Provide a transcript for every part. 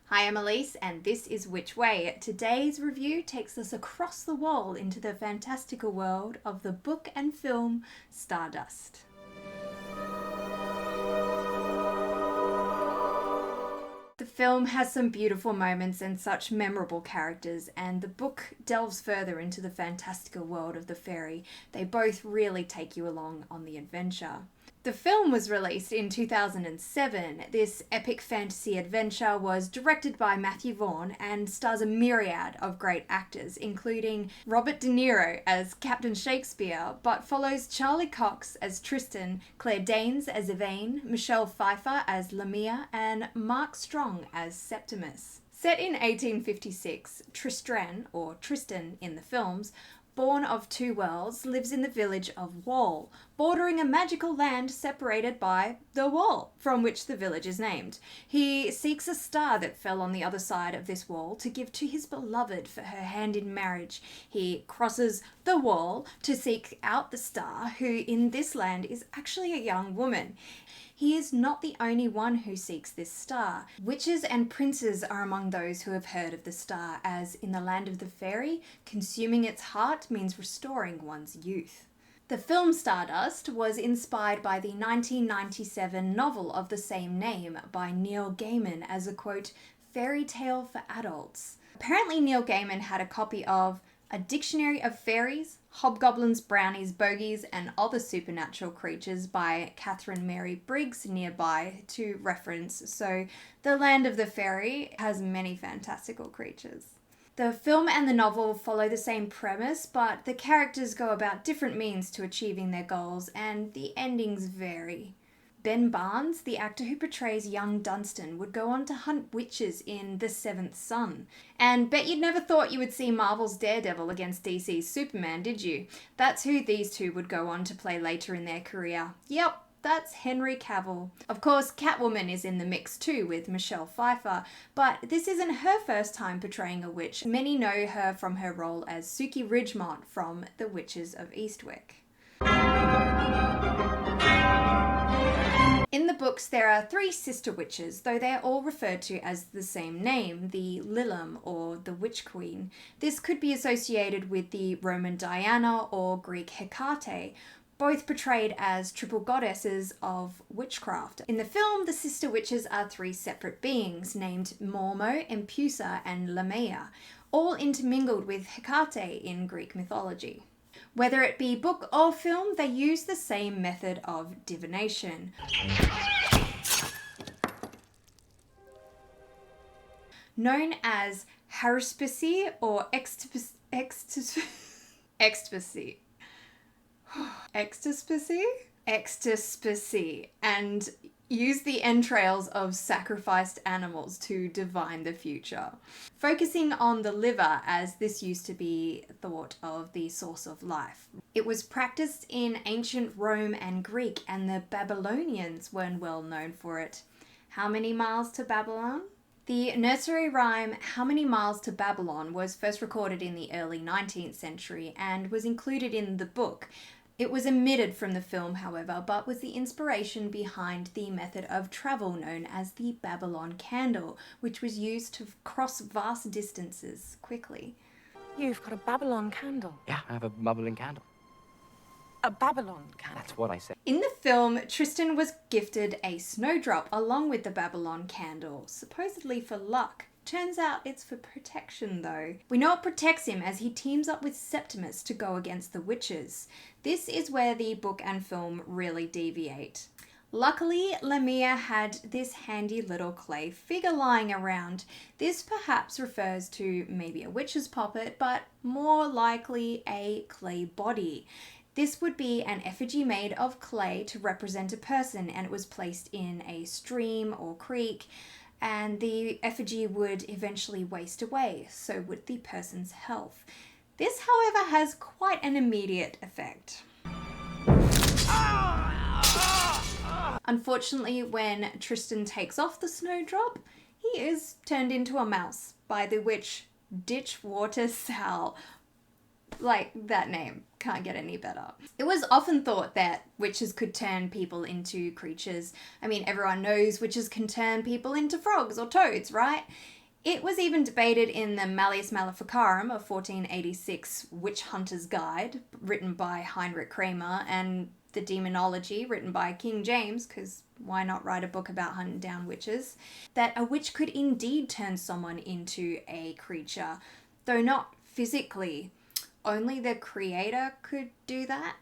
Hi, I'm Elise, and this is Which Way. Today's review takes us across the wall into the fantastical world of the book and film Stardust. The film has some beautiful moments and such memorable characters, and the book delves further into the fantastical world of the fairy. They both really take you along on the adventure. The film was released in 2007. This epic fantasy adventure was directed by Matthew Vaughn and stars a myriad of great actors, including Robert De Niro as Captain Shakespeare, but follows Charlie Cox as Tristan, Claire Danes as Yvain, Michelle Pfeiffer as Lamia, and Mark Strong as Septimus. Set in 1856, Tristran, or Tristan in the films, born of two worlds, lives in the village of Wall, bordering a magical land separated by the wall, from which the village is named. He seeks a star that fell on the other side of this wall to give to his beloved for her hand in marriage. He crosses the wall to seek out the star, who in this land is actually a young woman. He is not the only one who seeks this star. Witches and princes are among those who have heard of the star, as in the land of the fairy, consuming its heart means restoring one's youth. The film Stardust was inspired by the 1997 novel of the same name by Neil Gaiman as a, quote, fairy tale for adults. Apparently Neil Gaiman had a copy of A Dictionary of Fairies, Hobgoblins, Brownies, Bogies, and Other Supernatural Creatures by Catherine Mary Briggs nearby to reference, so the land of the fairy has many fantastical creatures. The film and the novel follow the same premise, but the characters go about different means to achieving their goals, and the endings vary. Ben Barnes, the actor who portrays young Dunstan, would go on to hunt witches in The Seventh Son. And bet you'd never thought you would see Marvel's Daredevil against DC's Superman, did you? That's who these two would go on to play later in their career. Yep, that's Henry Cavill. Of course, Catwoman is in the mix too with Michelle Pfeiffer, but this isn't her first time portraying a witch. Many know her from her role as Suki Ridgemont from The Witches of Eastwick. In the books, there are three sister witches, though they are all referred to as the same name, the Lilam, or the Witch Queen. This could be associated with the Roman Diana or Greek Hecate, both portrayed as triple goddesses of witchcraft. In the film, the sister witches are three separate beings, named Mormo, Empusa, and Lamia, all intermingled with Hecate in Greek mythology. Whether it be book or film, they use the same method of divination. Known as haruspicy or ecstasy, and use the entrails of sacrificed animals to divine the future. Focusing on the liver, as this used to be thought of the source of life. It was practiced in ancient Rome and Greek, and the Babylonians weren't well known for it. How many miles to Babylon? The nursery rhyme How Many Miles to Babylon was first recorded in the early 19th century and was included in the book. It was omitted from the film, however, but was the inspiration behind the method of travel known as the Babylon Candle, which was used to cross vast distances quickly. You've got a Babylon candle. Yeah, I have a bubbling candle. A Babylon candle? That's what I said. In the film, Tristan was gifted a snowdrop along with the Babylon Candle, supposedly for luck. Turns out it's for protection though. We know it protects him as he teams up with Septimus to go against the witches. This is where the book and film really deviate. Luckily, Lamia had this handy little clay figure lying around. This perhaps refers to maybe a witch's puppet, but more likely a clay body. This would be an effigy made of clay to represent a person, and it was placed in a stream or creek, and the effigy would eventually waste away, so would the person's health. This, however, has quite an immediate effect. Unfortunately, when Tristan takes off the snowdrop, he is turned into a mouse by the witch Ditchwater Sal. Like, that name. Can't get any better. It was often thought that witches could turn people into creatures. I mean, everyone knows witches can turn people into frogs or toads, right? It was even debated in the Malleus Maleficarum, a 1486 witch hunter's guide written by Heinrich Kramer, and the Demonology written by King James, because why not write a book about hunting down witches, that a witch could indeed turn someone into a creature, though not physically. Only the creator could do that.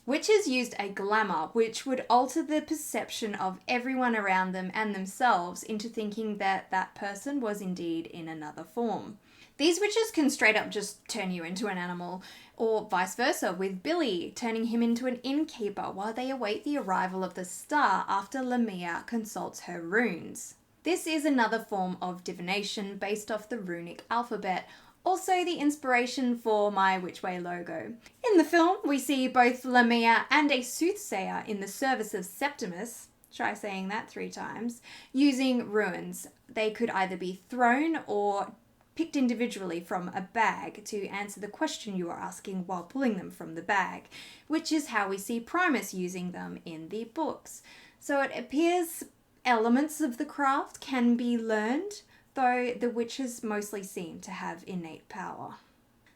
Witches used a glamour which would alter the perception of everyone around them and themselves into thinking that that person was indeed in another form. These witches can straight up just turn you into an animal, or vice versa, with Billy turning him into an innkeeper while they await the arrival of the star after Lamia consults her runes. This is another form of divination based off the runic alphabet, also the inspiration for my Which Way logo. In the film, we see both Lamia and a soothsayer in the service of Septimus, try saying that 3 times, using runes. They could either be thrown or picked individually from a bag to answer the question you are asking while pulling them from the bag, which is how we see Primus using them in the books. So it appears elements of the craft can be learned, though the witches mostly seem to have innate power.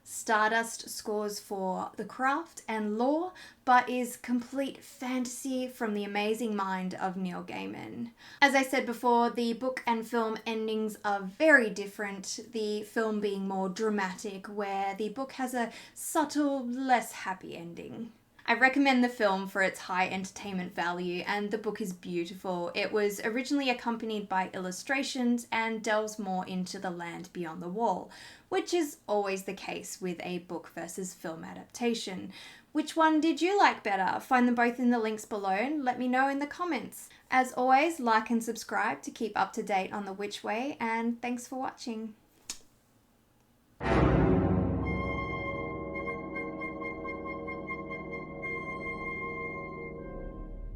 Stardust scores for the craft and lore, but is complete fantasy from the amazing mind of Neil Gaiman. As I said before, the book and film endings are very different, the film being more dramatic, where the book has a subtle, less happy ending. I recommend the film for its high entertainment value, and the book is beautiful. It was originally accompanied by illustrations and delves more into the land beyond the wall, which is always the case with a book versus film adaptation. Which one did you like better? Find them both in the links below and let me know in the comments. As always, like and subscribe to keep up to date on The Witch Way, and thanks for watching.